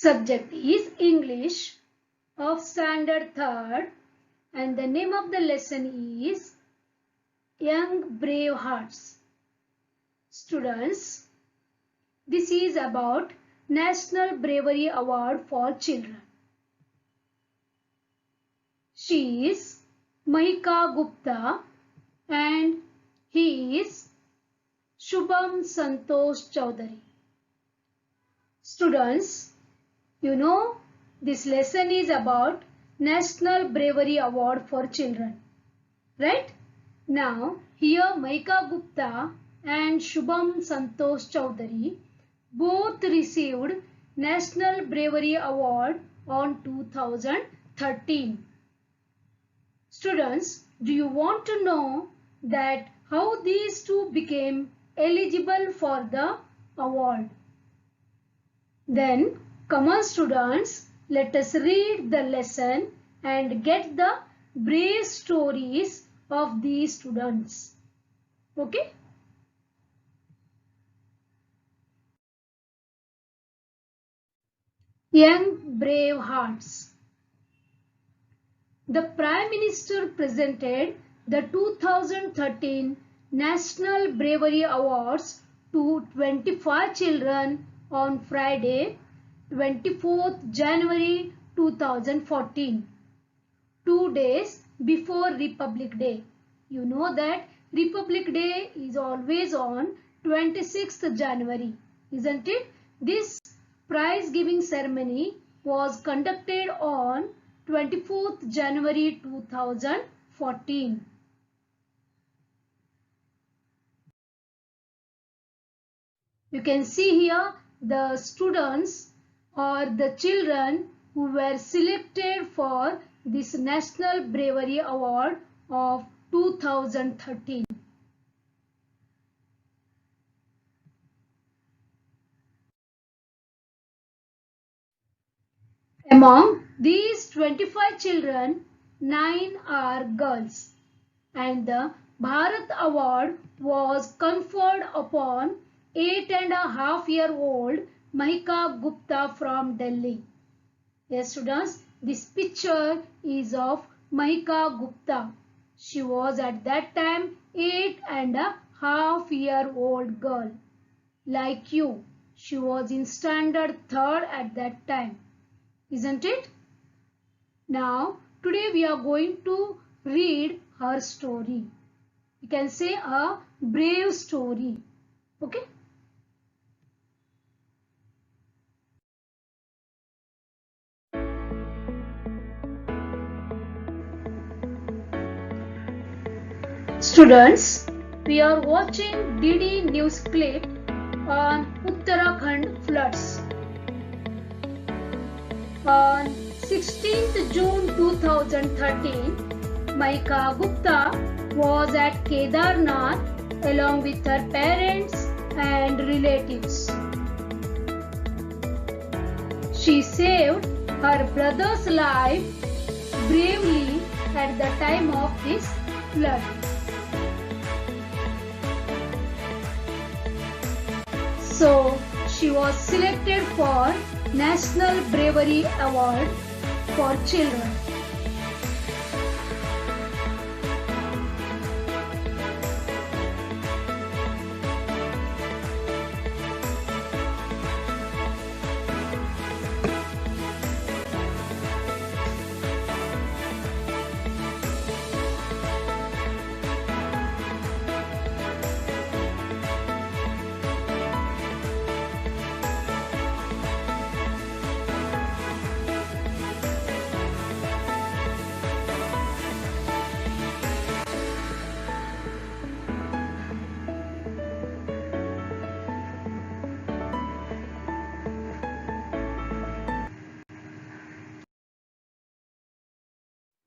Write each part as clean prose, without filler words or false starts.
Subject is English of Standard 3rd and the name of the lesson is Young Brave Hearts. Students, this is about National Bravery Award for Children. She is Mahika Gupta and he is Shubham Santosh Chaudhary. Students, you know this lesson is about National Bravery Award for Children, right? Now, here Mahika Gupta and Shubham Santosh Chaudhary both received National Bravery Award on 2013. Students, do you want to know that how these two became eligible for the award? Then, come on students, let us read the lesson and get the brave stories of these students. Okay? Young Brave Hearts. The Prime Minister presented the 2013 National Bravery Awards to 25 children on Friday, 24th January 2014, 2 days before Republic Day. You know that Republic Day is always on 26th January, isn't it? This prize giving ceremony was conducted on 24th January 2014. You can see here the students or the children who were selected for this National Bravery Award of 2013. Among these 25 children, 9 are girls, and the Bharat Award was conferred upon 8.5-year-old Mahika Gupta from Delhi. Yes, students, this picture is of Mahika Gupta. She was at that time 8.5-year-old girl. Like you, she was in standard 3rd at that time. Isn't it? Now, today we are going to read her story. You can say a brave story. Okay? Students, we are watching DD news clip on Uttarakhand floods. On 16th June 2013, Mahika Gupta was at Kedarnath along with her parents and relatives. She saved her brother's life bravely at the time of this flood. So, she was selected for National Bravery Award for Children.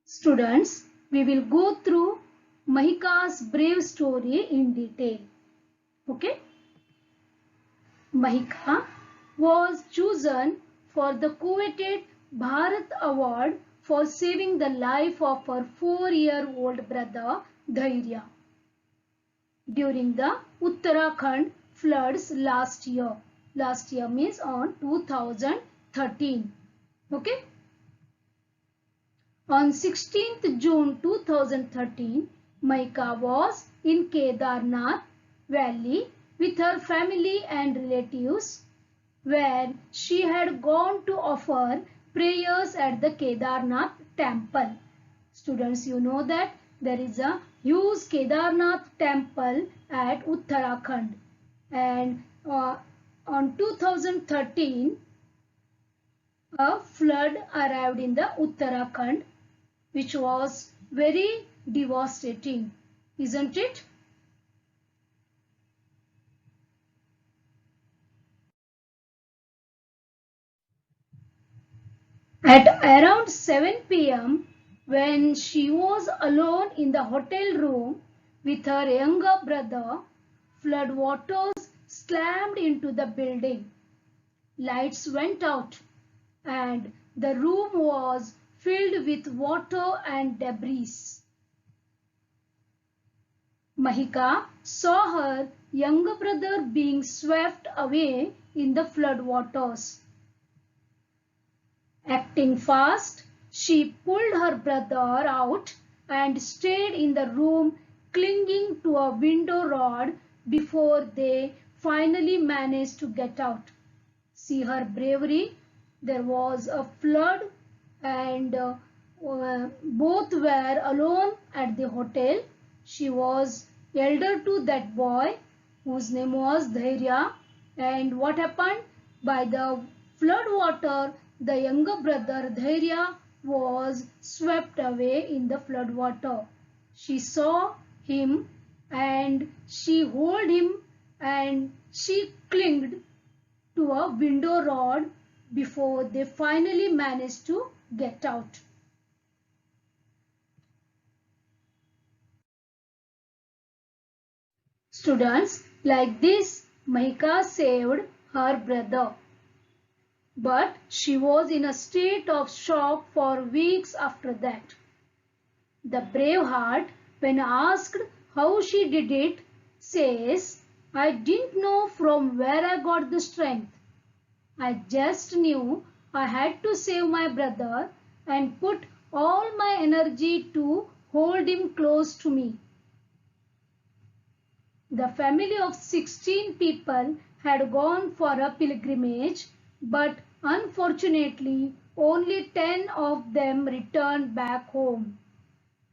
Students, we will go through Mahika's brave story in detail. Okay? Mahika was chosen for the coveted Bharat Award for saving the life of her 4-year-old brother Dhairya during the Uttarakhand floods last year. Last year means on 2013. 13. Okay. On 16th June 2013, Mahika was in Kedarnath Valley with her family and relatives, where she had gone to offer prayers at the Kedarnath temple. Students, you know that there is a huge Kedarnath temple at Uttarakhand, and on 2013 a flood arrived in the Uttarakhand, which was very devastating, isn't it? At around 7 p.m., when she was alone in the hotel room with her younger brother, flood waters slammed into the building. Lights went out and the room was filled with water and debris. Mahika saw her younger brother being swept away in the flood waters. Acting fast, she pulled her brother out and stayed in the room clinging to a window rod before they finally managed to get out. See her bravery. There was a flood and both were alone at the hotel. She was elder to that boy whose name was Dhairya, and what happened? By the flood water, the younger brother Dhairya was swept away in the flood water. She saw him and she held him and she clinged to a window rod before they finally managed to get out. Students, like this, Mahika saved her brother. But she was in a state of shock for weeks after that. The brave heart, when asked how she did it, says, "I didn't know from where I got the strength. I just knew I had to save my brother and put all my energy to hold him close to me." The family of 16 people had gone for a pilgrimage, but unfortunately only 10 of them returned back home.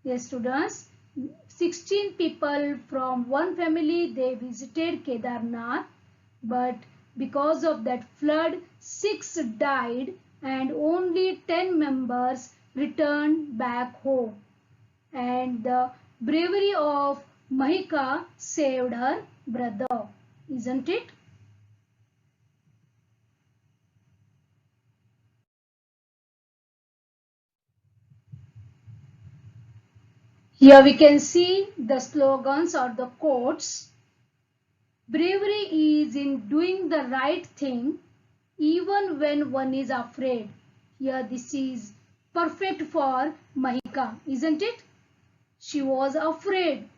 Yes, students, 16 people from one family, they visited Kedarnath, but because of that flood, 6 died and only 10 members returned back home. And the bravery of Mahika saved her brother, isn't it? Here we can see the slogans or the quotes. Bravery is in doing the right thing even when one is afraid. Here this is perfect for Mahika, isn't it? She was afraid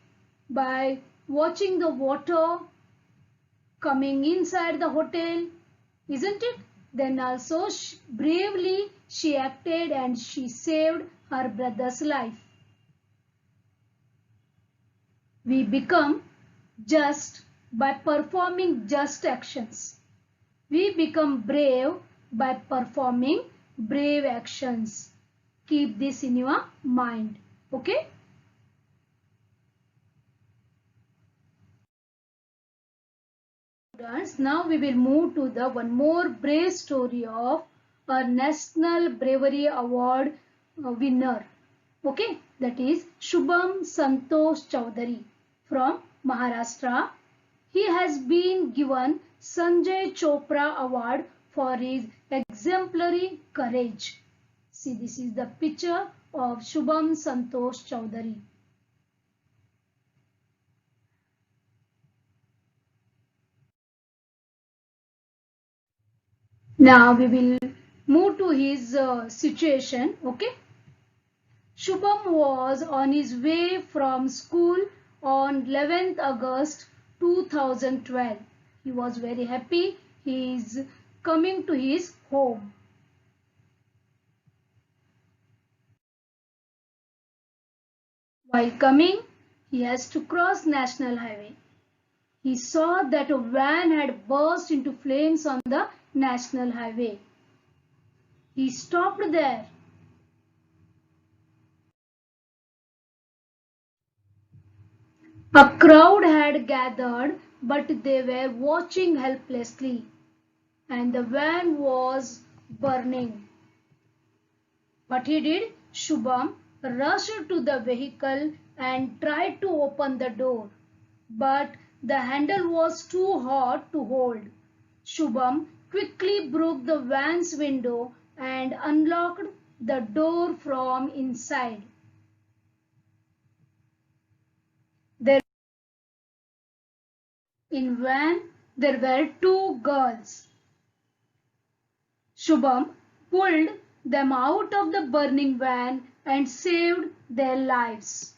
by watching the water coming inside the hotel, isn't it? Then also bravely she acted and she saved her brother's life. We become just by performing just actions. We become brave by performing brave actions. Keep this in your mind. Okay? Students, now we will move to the one more brave story of a National Bravery Award winner. Okay, that is Shubham Santosh Chowdhury from Maharashtra. He has been given Sanjay Chopra Award for his exemplary courage. See, this is the picture of Shubham Santosh Chowdhury. Now we will move to his situation. Okay. Shubham was on his way from school on 11th August 2012. He was very happy. He is coming to his home. While coming, he has to cross National Highway. He saw that a van had burst into flames on the National Highway. He stopped there. A crowd had gathered, but they were watching helplessly, and the van was burning. What he did? Shubham rushed to the vehicle and tried to open the door, but the handle was too hot to hold. Shubham quickly broke the van's window and unlocked the door from inside. There in van there were two girls. Shubham pulled them out of the burning van and saved their lives.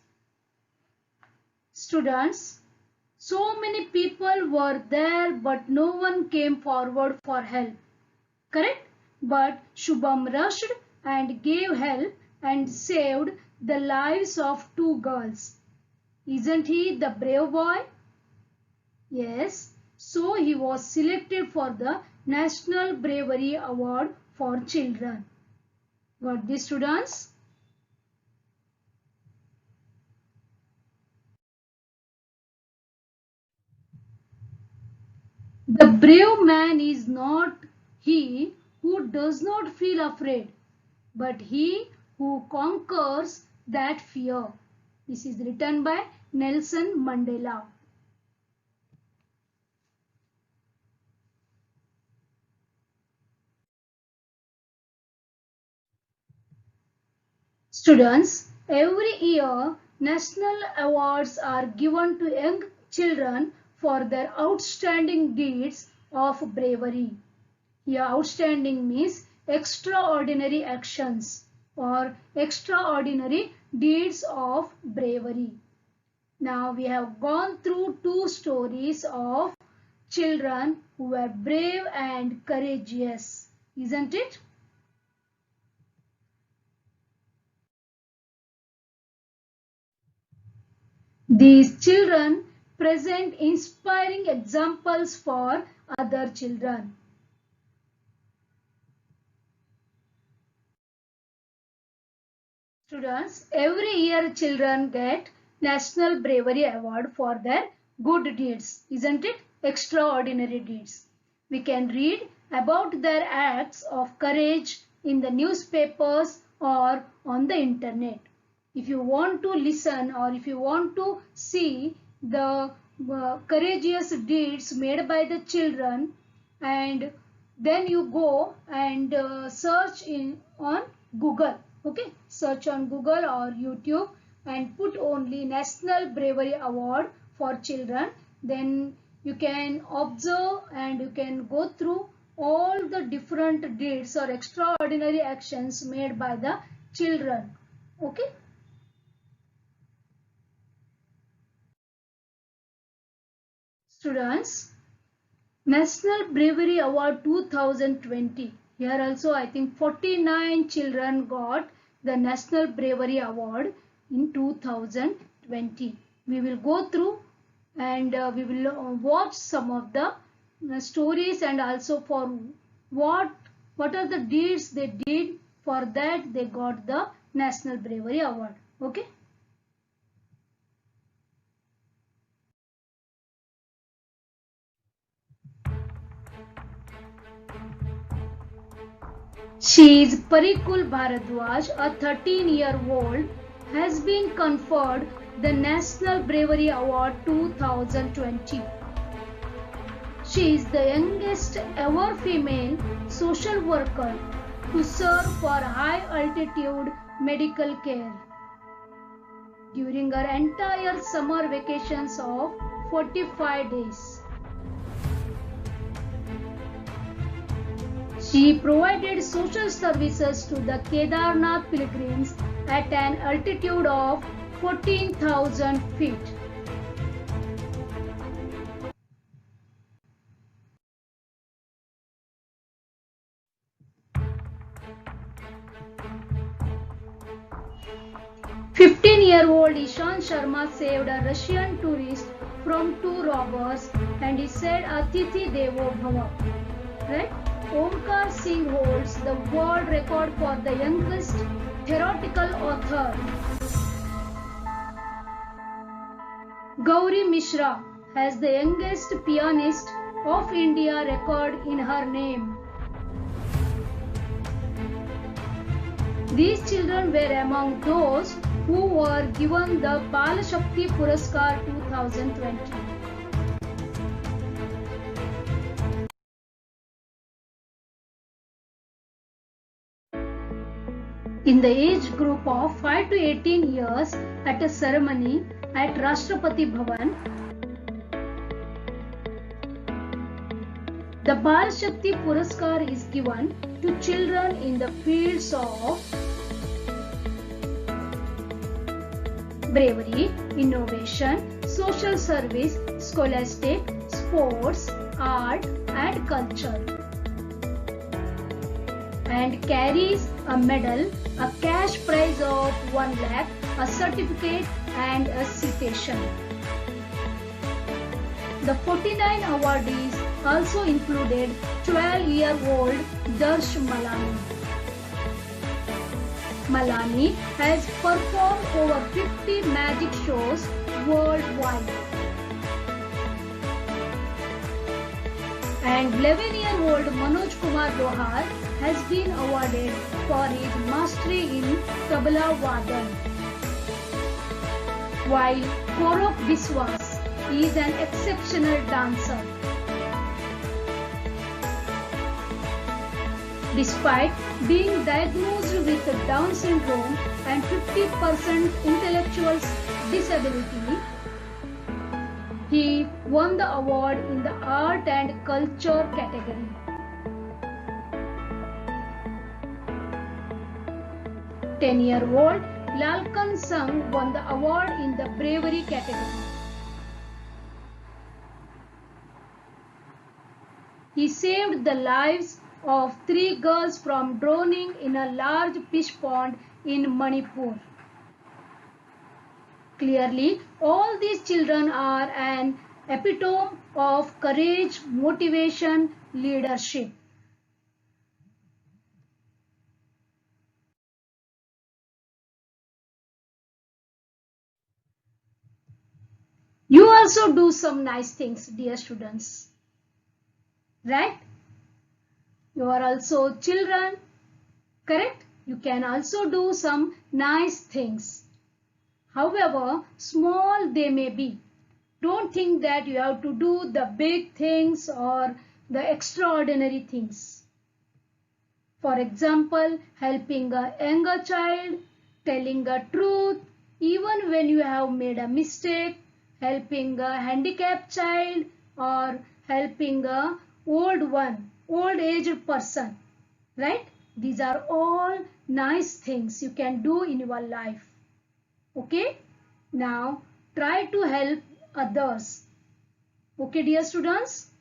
Students, so many people were there but no one came forward for help. Correct? But Shubham rushed and gave help and saved the lives of two girls. Isn't he the brave boy? Yes. So he was selected for the National Bravery Award for Children. Got this, students? The brave man is not he who does not feel afraid, but he who conquers that fear. This is written by Nelson Mandela. Students, every year national awards are given to young children for their outstanding deeds of bravery. Here outstanding means extraordinary actions or extraordinary deeds of bravery. Now we have gone through two stories of children who were brave and courageous, isn't it? These children present inspiring examples for other children. Students, every year children get National Bravery Award for their good deeds, isn't it? Extraordinary deeds. We can read about their acts of courage in the newspapers or on the internet. If you want to listen or if you want to see the courageous deeds made by the children, and then you go and search on Google. Okay, search on Google or YouTube and put only National Bravery Award for Children. Then you can observe and you can go through all the different deeds or extraordinary actions made by the children. Okay. Students, National Bravery Award 2020. Here also I think 49 children got the National Bravery Award in 2020. We will go through and we will watch some of the stories and also for what are the deeds they did, for that they got the National Bravery Award. Okay. She is Parikul Bharadwaj, a 13-year-old, has been conferred the National Bravery Award 2020. She is the youngest ever female social worker to serve for high altitude medical care. During her entire summer vacations of 45 days. She provided social services to the Kedarnath pilgrims at an altitude of 14,000 feet. 10-year-old Ishan Sharma saved a Russian tourist from two robbers and he said Atithi Devo Bhava. Right? Omkar Singh holds the world record for the youngest theoretical author. Gauri Mishra has the youngest pianist of India record in her name. These children were among those who were given the Bal Shakti Puraskar 2020. In the age group of 5 to 18 years at a ceremony at Rashtrapati Bhavan, the Bal Shakti Puraskar is given to children in the fields of bravery, innovation, social service, scholastic, sports, art and culture, and carries a medal, a cash prize of 1 lakh, a certificate and a citation. The 49 awardees also included 12-year-old Darsh Malani. Malani has performed over 50 magic shows worldwide. And 11-year-old Manoj Kumar Lohar has been awarded for his mastery in Tabla Vadan, while Gaurav Biswas is an exceptional dancer. Despite being diagnosed with Down syndrome and 50% intellectual disability, he won the award in the Art and Culture category. Ten-year-old Lalkan Sangh won the award in the Bravery category. He saved the lives of 3 girls from drowning in a large fish pond in Manipur. Clearly, all these children are an epitome of courage, motivation, leadership. You also do some nice things, dear students. Right? You are also children, correct? You can also do some nice things. However small they may be. Don't think that you have to do the big things or the extraordinary things. For example, helping a younger child, telling a truth, even when you have made a mistake, helping a handicapped child or helping a old aged person, right? These are all nice things you can do in your life. Okay? Now try to help others. Okay, dear students?